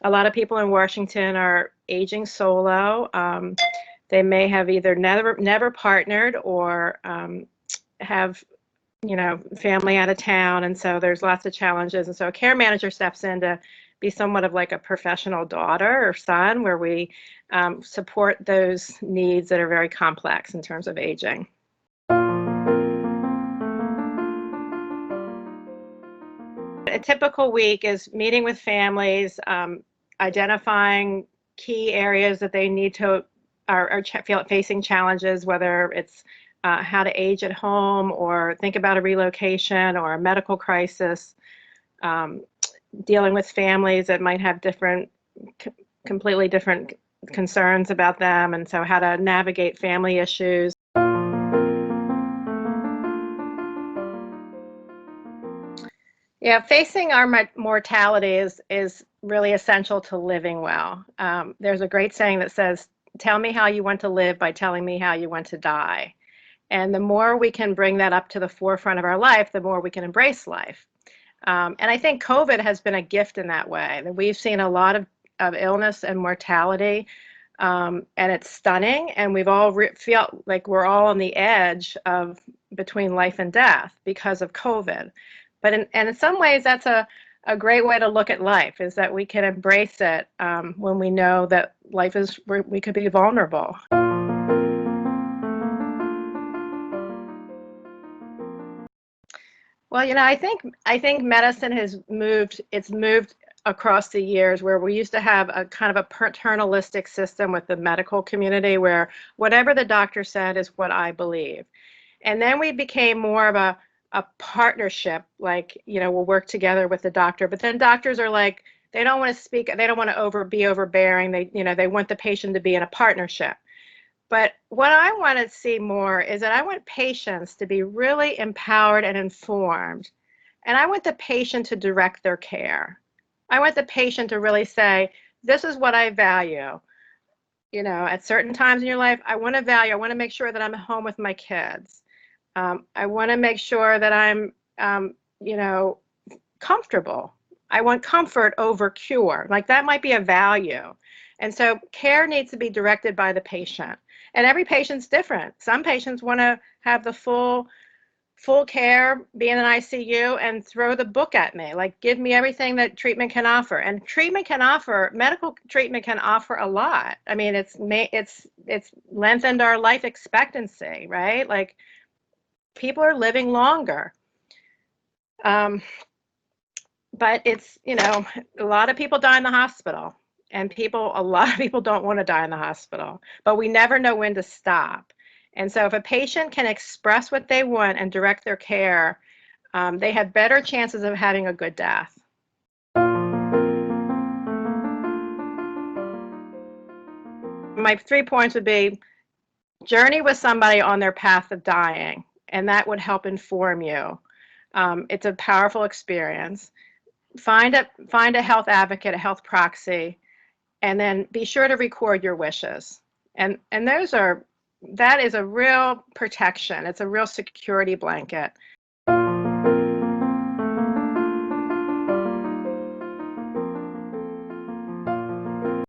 A lot of people in Washington are aging solo. They may have either never partnered or have, family out of town, and so there's lots of challenges. And so a care manager steps in to be somewhat of like a professional daughter or son, where we support those needs that are very complex in terms of aging. A typical week is meeting with families, identifying key areas that they need to are facing challenges, whether it's how to age at home or think about a relocation or a medical crisis, dealing with families that might have completely different concerns about them, and so how to navigate family issues. Yeah, facing our mortality is really essential to living well. There's a great saying that says, "Tell me how you want to live by telling me how you want to die." And the more we can bring that up to the forefront of our life, the more we can embrace life. And I think COVID has been a gift in that way. That we've seen a lot of illness and mortality, and it's stunning. And we've all felt like we're all on the edge of between life and death because of COVID. But in some ways, that's a great way to look at life, is that we can embrace it when we know that life is, we could be vulnerable. Well, I think medicine has moved. It's moved across the years, where we used to have a kind of a paternalistic system with the medical community, where whatever the doctor said is what I believe. And then we became more of a partnership, like, we'll work together with the doctor, but then doctors are like, they don't want to speak, they don't want to be overbearing. They want the patient to be in a partnership. But what I want to see more is that I want patients to be really empowered and informed. And I want the patient to direct their care. I want the patient to really say, this is what I value. At certain times in your life, I want to make sure that I'm at home with my kids. I want to make sure that I'm, comfortable. I want comfort over cure. Like, that might be a value. And so care needs to be directed by the patient. And every patient's different. Some patients want to have the full care, be in an ICU, and throw the book at me. Like, give me everything that treatment can offer. And medical treatment can offer a lot. I mean, it's lengthened our life expectancy, right? Like, people are living longer. But it's, a lot of people die in the hospital, and a lot of people don't want to die in the hospital, but we never know when to stop. And so if a patient can express what they want and direct their care, they have better chances of having a good death. My 3 points would be: journey with somebody on their path of dying, and that would help inform you. It's a powerful experience. Find a health advocate, a health proxy, and then be sure to record your wishes. And that is a real protection. It's a real security blanket.